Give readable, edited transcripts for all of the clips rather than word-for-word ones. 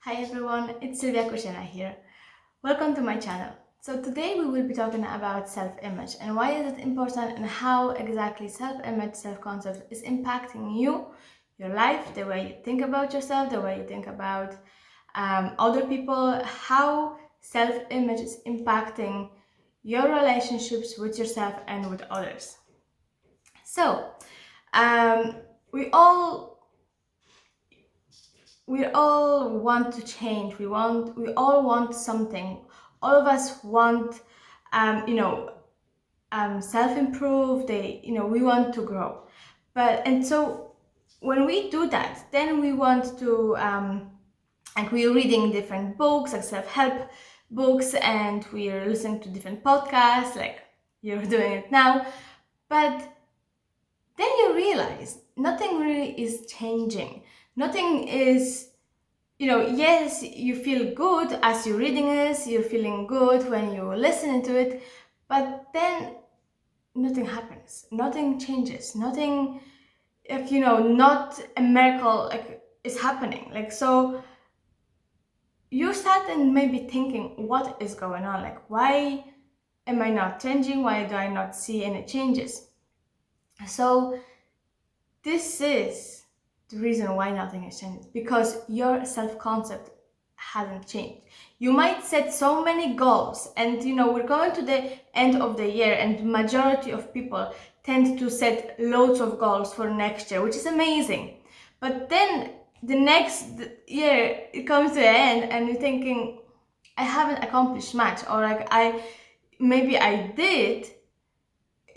Hi everyone, it's Sylwia here. Welcome to my channel. So today we will be talking about self-image and why is it important and how exactly self-image, self-concept is impacting you, your life, the way you think about yourself, the way you think about other people, how self-image is impacting your relationships with yourself and with others. So um, we all want to change. We all want something. All of us want self-improve. We want to grow. So when we do that, then we want to like we're reading different books, like self-help books, and we're listening to different podcasts, like you're doing it now. But then you realize nothing really is changing. Nothing is, yes, you feel good as you're reading this, you're feeling good when you're listening to it, but then nothing happens, nothing changes, nothing, not a miracle is happening. So you start and maybe thinking, what is going on? Why am I not changing? Why do I not see any changes? So this is the reason why nothing has changed, because your self-concept hasn't changed. You might set so many goals, and we're going to the end of the year, and the majority of people tend to set loads of goals for next year, which is amazing. But then the next year it comes to an end and you're thinking, I haven't accomplished much, or maybe I did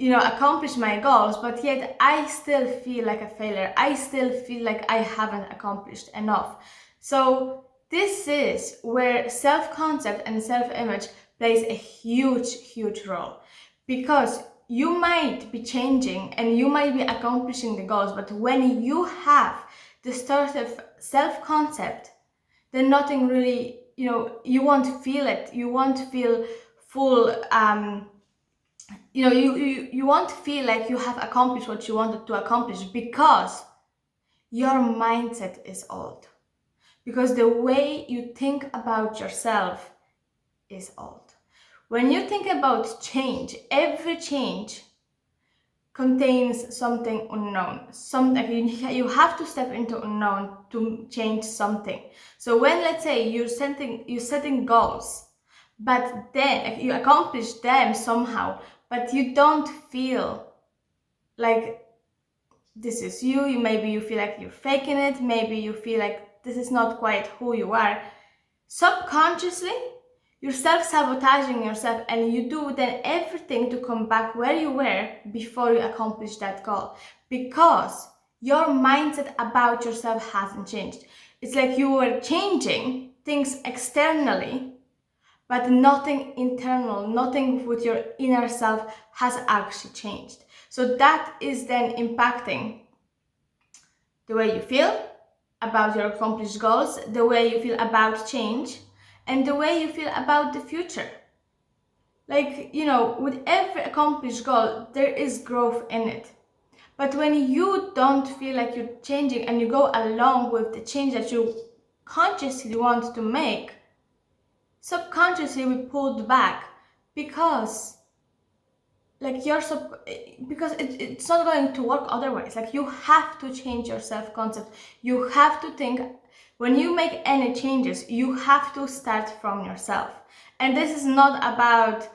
accomplish my goals, but yet I still feel like a failure. I still feel like I haven't accomplished enough. So this is where self-concept and self-image plays a huge role, because you might be changing and you might be accomplishing the goals, but when you have this sort of self-concept, then nothing really, you won't feel it. You won't feel full you won't feel like you have accomplished what you wanted to accomplish, because your mindset is old, because the way you think about yourself is old. When you think about change, every change contains something unknown. Something you have to step into unknown to change something. So when, let's say, you're setting goals, but then you accomplish them somehow, but you don't feel like this is you. Maybe you feel like you're faking it. Maybe you feel like this is not quite who you are. Subconsciously, you're self-sabotaging yourself, and you do then everything to come back where you were before you accomplish that goal, because your mindset about yourself hasn't changed. It's like you were changing things externally, but nothing internal, nothing with your inner self has actually changed. So that is then impacting the way you feel about your accomplished goals, the way you feel about change, and the way you feel about the future. With every accomplished goal, there is growth in it. But when you don't feel like you're changing and you go along with the change that you consciously want to make, subconsciously we pulled back, because it's not going to work otherwise. You have to change your self-concept. You have to think, when you make any changes, you have to start from yourself. And this is not about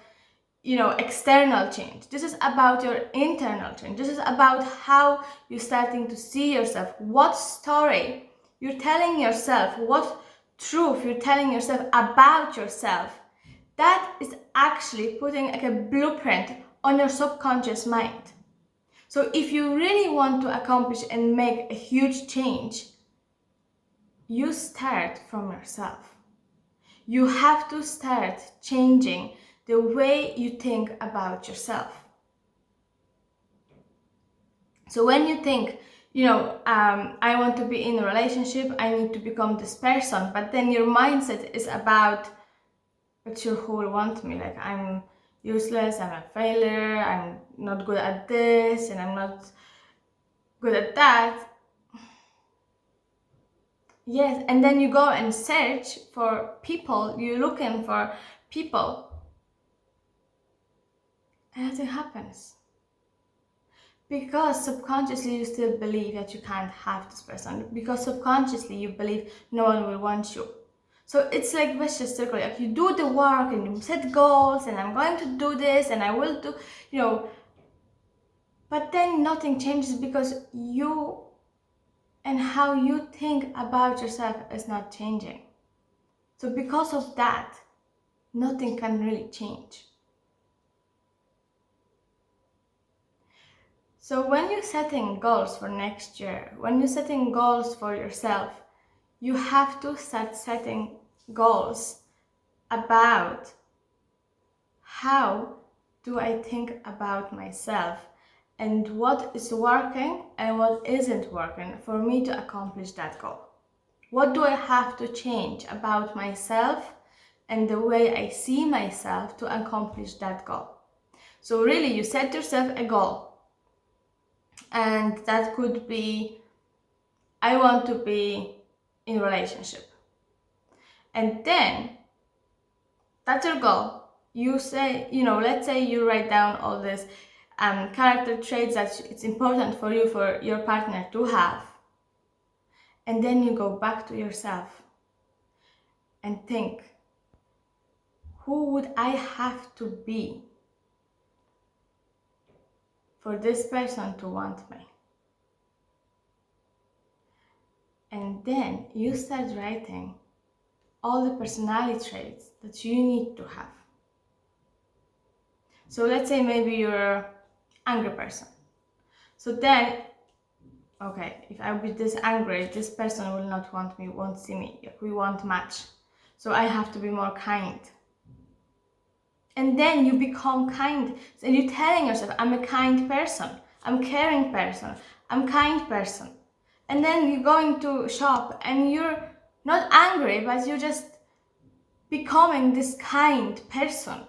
external change. This is about your internal change. This is about how you're starting to see yourself, what story you're telling yourself, what truth you're telling yourself about yourself. That is actually putting a blueprint on your subconscious mind. So if you really want to accomplish and make a huge change, you start from yourself. You have to start changing the way you think about yourself. So when you think, I want to be in a relationship, I need to become this person, but then your mindset is about, but you who will want me? I'm useless, I'm a failure, I'm not good at this, and I'm not good at that. Yes, and then you go and search for people, you're looking for people, and nothing happens. Because subconsciously you still believe that you can't have this person. Because subconsciously you believe no one will want you. So it's like vicious circle. Like you do the work and you set goals and I'm going to do this and I will do, but then nothing changes because you and how you think about yourself is not changing. So because of that, nothing can really change. So when you're setting goals for next year, when you're setting goals for yourself, you have to start setting goals about how do I think about myself and what is working and what isn't working for me to accomplish that goal. What do I have to change about myself and the way I see myself to accomplish that goal? So really you set yourself a goal, and that could be, I want to be in a relationship. And then that's your goal. You say, let's say you write down all these character traits that it's important for you, for your partner to have. And then you go back to yourself and think, who would I have to be for this person to want me? And then you start writing all the personality traits that you need to have. So let's say maybe you're an angry person. So then, okay, if I be this angry, this person will not want me, won't see me. We won't match. So I have to be more kind. And then you become kind. So you're telling yourself, I'm a kind person. I'm a caring person. I'm a kind person. And then you're going to shop and you're not angry, but you're just becoming this kind person.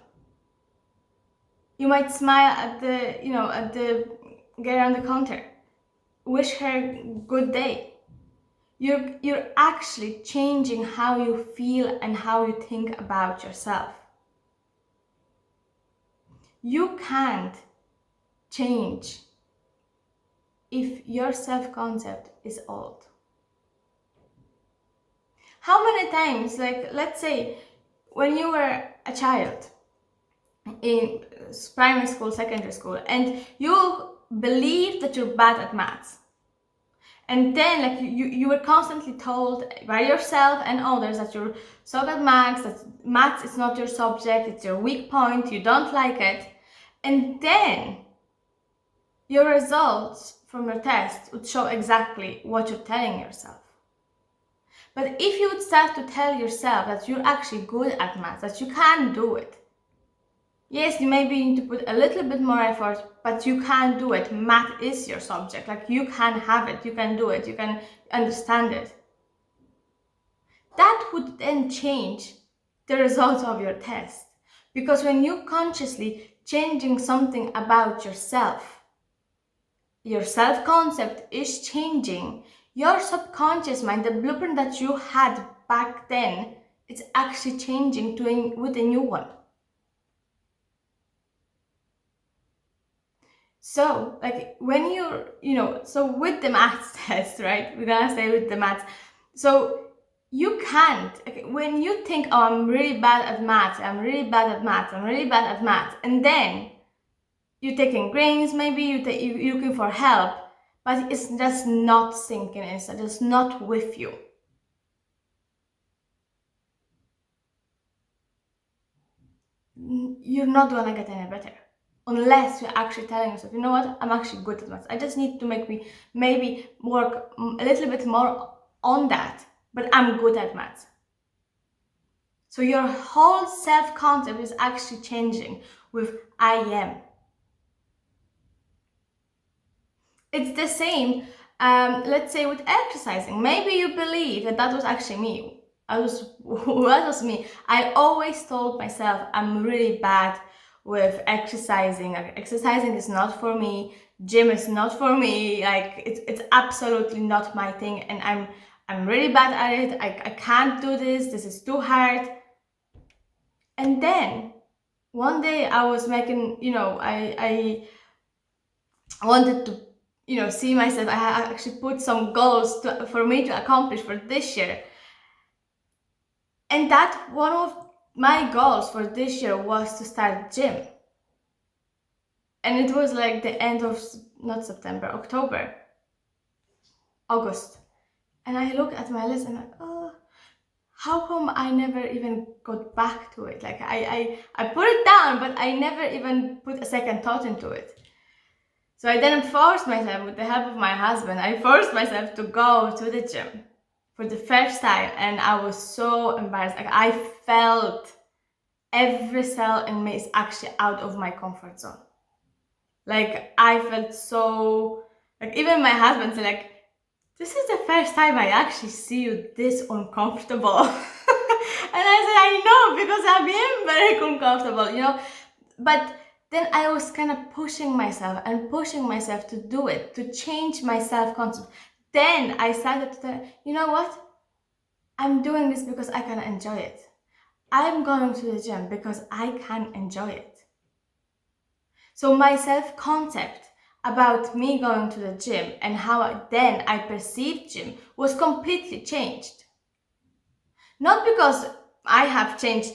You might smile at the girl on the counter, wish her good day. You're actually changing how you feel and how you think about yourself. You can't change if your self-concept is old. How many times, like let's say when you were a child in primary school, secondary school, and you believe that you're bad at maths, and then like you were constantly told by yourself and others that you're so bad at maths, that maths is not your subject, it's your weak point, you don't like it, and then your results from your test would show exactly what you're telling yourself. But if you would start to tell yourself that you're actually good at maths, that you can do it, yes, you maybe need to put a little bit more effort, but you can do it. Math is your subject. Like you can have it, you can do it, you can understand it. That would then change the results of your test. Because when you consciously changing something about yourself, your self-concept is changing. Your subconscious mind, the blueprint that you had back then, it's actually changing with a new one. So, like when you're, so with the maths test, right? We're gonna stay with the maths. So you can't, okay, when you think, oh, I'm really bad at maths, I'm really bad at maths, I'm really bad at maths, and then you're taking grains, maybe you're looking for help, but it's just not sinking in, it's just not with you. You're not gonna get any better. Unless you're actually telling yourself, you know what, I'm actually good at maths. I just need to maybe work a little bit more on that, but I'm good at maths. So your whole self-concept is actually changing with I am. It's the same, let's say with exercising. Maybe you believe that was actually me. That was me. I always told myself I'm really bad with exercising. Like, exercising is not for me. Gym is not for me. Like it's absolutely not my thing. And I'm really bad at it. I can't do this. This is too hard. And then one day I was making, I wanted to, see myself. I actually put some goals for me to accomplish for this year. And that one of my goals for this year was to start gym. And it was like the end of, not September, October, August. And I look at my list and I'm like, oh, how come I never even got back to it? Like I put it down, but I never even put a second thought into it. So I then forced myself, with the help of my husband, I forced myself to go to the gym for the first time. And I was so embarrassed. Like I felt every cell in me is actually out of my comfort zone. Like I felt so, like even my husband said, like, this is the first time I actually see you this uncomfortable. And I said, I know, because I've been very uncomfortable, But then I was kind of pushing myself to do it, to change my self-concept. Then I started to think, you know what? I'm doing this because I can enjoy it. I'm going to the gym because I can enjoy it. So my self-concept about me going to the gym and how I perceived gym was completely changed. Not because I have changed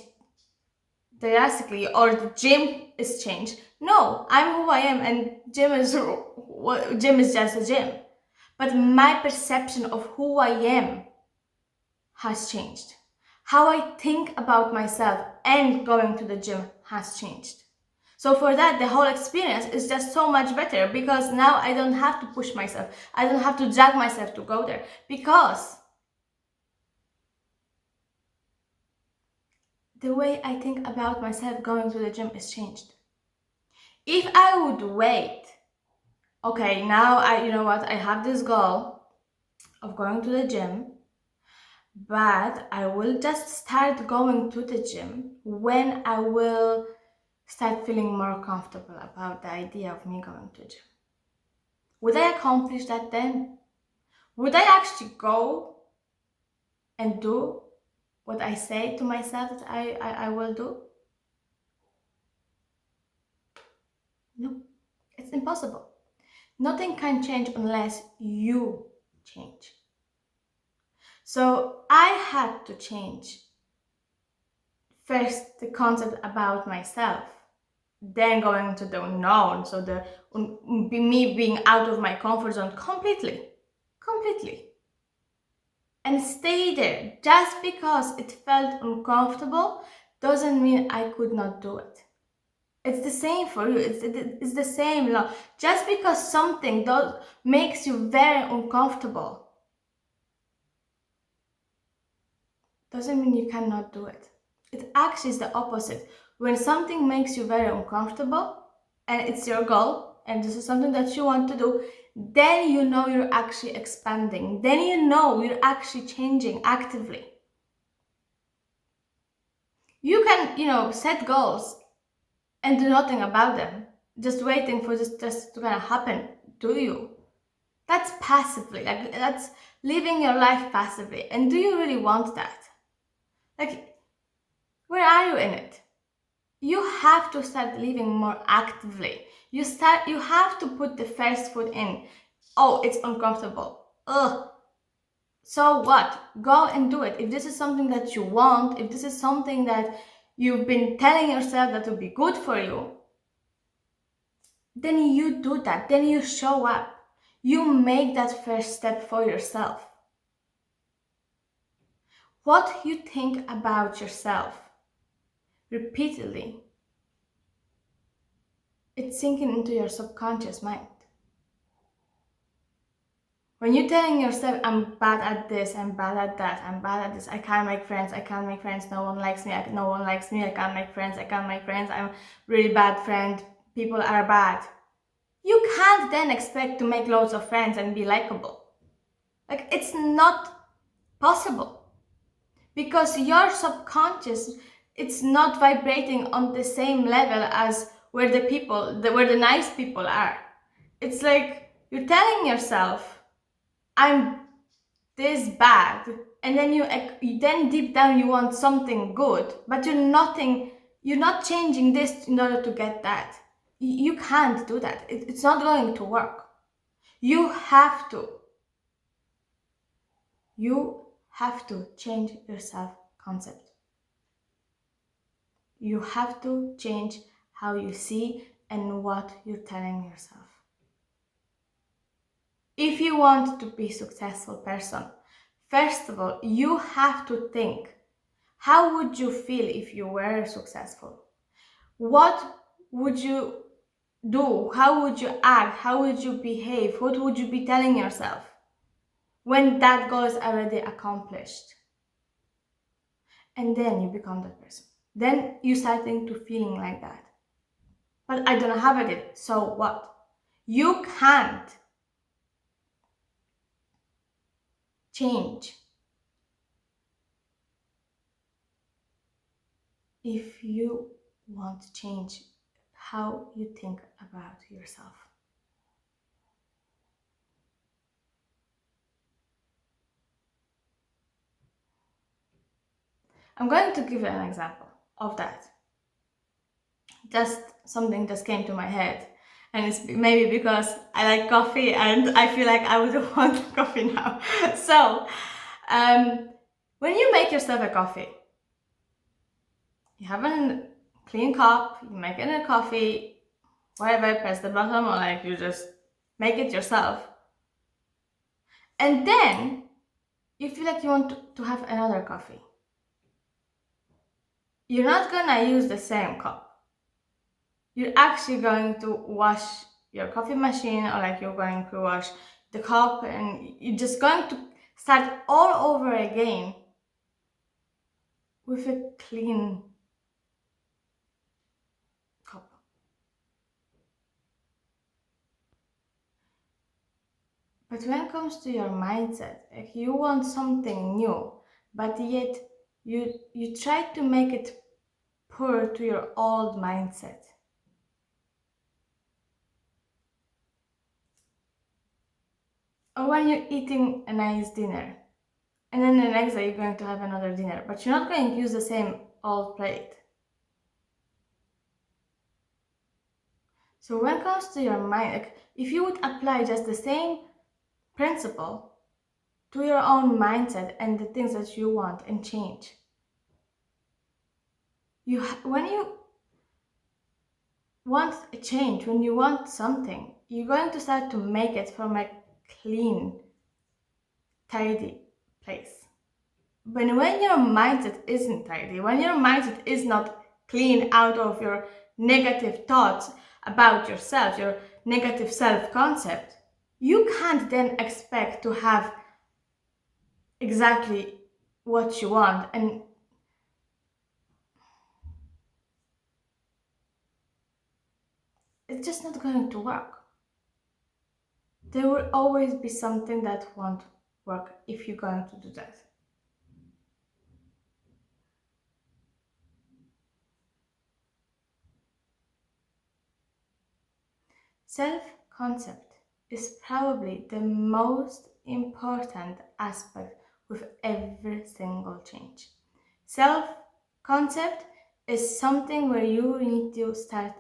drastically or the gym is changed. No, I'm who I am, and gym is just a gym. But my perception of who I am has changed. How I think about myself and going to the gym has changed. So for that, the whole experience is just so much better, because now I don't have to push myself. I don't have to drag myself to go there, because the way I think about myself going to the gym is changed. If I would wait, okay, now I have this goal of going to the gym, but I will just start going to the gym when I will start feeling more comfortable about the idea of me going to the gym. Would I accomplish that then? Would I actually go and do what I say to myself that I will do? No, it's impossible. Nothing can change unless you change. So I had to change first the concept about myself, then going to the unknown, so me being out of my comfort zone completely, and stay there. Just because it felt uncomfortable doesn't mean I could not do it. It's the same for you. It's the same law. Just because something makes you very uncomfortable doesn't mean you cannot do it. It actually is the opposite. When something makes you very uncomfortable and it's your goal and this is something that you want to do, then you know you're actually expanding. Then you know you're actually changing actively. You can, set goals and do nothing about them, just waiting for this just to kind of happen to you. That's passively, like that's living your life passively. And do you really want that? Like, where are you in it? You have to start living more actively. You have to put the first foot in. Oh, it's uncomfortable. Ugh. So what? Go and do it. If this is something that you want, if this is something that you've been telling yourself that will be good for you, then you do that. Then you show up. You make that first step for yourself. What you think about yourself repeatedly, it's sinking into your subconscious mind. When you're telling yourself, I'm bad at this, I'm bad at that, I'm bad at this, I can't make friends, no one likes me, no one likes me, I can't make friends, I'm a really bad friend, people are bad. You can't then expect to make loads of friends and be likable. Like, it's not possible. Because your subconscious, it's not vibrating on the same level as where the nice people are. It's like you're telling yourself, I'm this bad, and then then deep down you want something good, but you're not changing this in order to get that. You can't do that. It's not going to work. You have to change your self-concept. You have to change how you see and what you're telling yourself. If you want to be a successful person, first of all, you have to think, how would you feel if you were successful? What would you do? How would you act? How would you behave? What would you be telling yourself when that goal is already accomplished? And then you become that person. Then you start to feeling like that. But I don't have it, so what? You can't change if you want to change how you think about yourself. I'm going to give you an example of that. Just something just came to my head, and it's maybe because I like coffee and I feel like I would want coffee now. So, when you make yourself a coffee, you have a clean cup, you make it a coffee, whatever, press the button, or like you just make it yourself. And then you feel like you want to have another coffee. You're not gonna use the same cup. You're actually going to wash your coffee machine, or like you're going to wash the cup, and you're just going to start all over again with a clean cup. But when it comes to your mindset, like you want something new, but yet you try to make it poor to your old mindset. Or when you're eating a nice dinner, and then the next day you're going to have another dinner, but you're not going to use the same old plate. So when it comes to your mind, like if you would apply just the same principle to your own mindset and the things that you want and change, when you want a change, when you want something, you're going to start to make it from a clean, tidy place. But when your mindset isn't tidy, when your mindset is not clean out of your negative thoughts about yourself, your negative self-concept, you can't then expect to have exactly what you want, and it's just not going to work. There will always be something that won't work if you're going to do that. Self-concept is probably the most important aspect with every single change. Self-concept is something where you need to start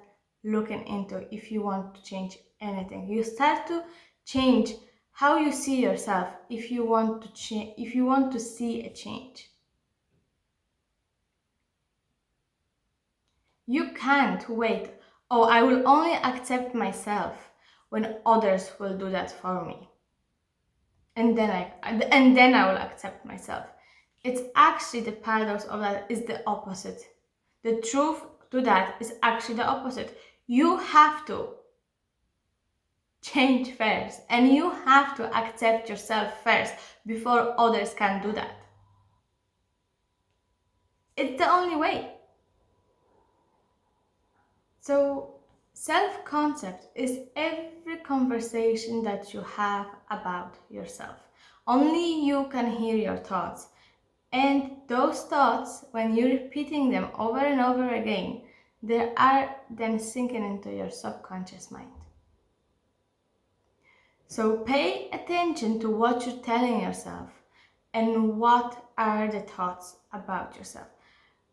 looking into if you want to change anything. You start to change how you see yourself if you want to change, if you want to see a change. You can't wait, oh, I will only accept myself when others will do that for me. And then I will accept myself. It's actually the paradox of that is the opposite. The truth to that is actually the opposite. You have to change first, and you have to accept yourself first before others can do that. It's the only way. So, self-concept is every conversation that you have about yourself. Only you can hear your thoughts. And those thoughts, when you're repeating them over and over again, they are then sinking into your subconscious mind. So pay attention to what you're telling yourself. And what are the thoughts about yourself?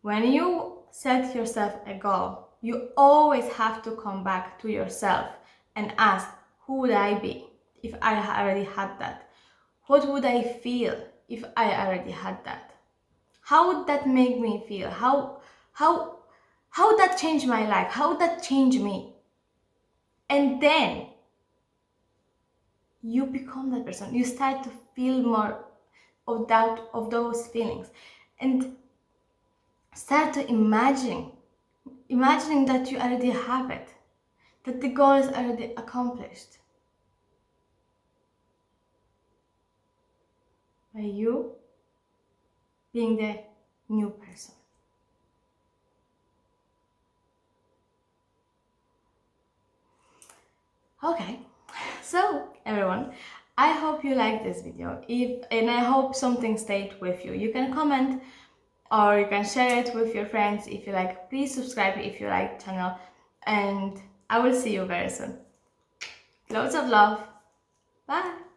When you set yourself a goal, you always have to come back to yourself and ask, who would I be if I already had that? What would I feel if I already had that? How would that make me feel? How would that change my life? How would that change me? And then you become that person. You start to feel more of that, of those feelings, and start to imagining that you already have it, that the goal is already accomplished by you being the new person. Okay, so everyone, I hope you liked this video. And I hope something stayed with you. You can comment or you can share it with your friends if you like. Please subscribe if you like the channel, and I will see you very soon. Loads of love. Bye.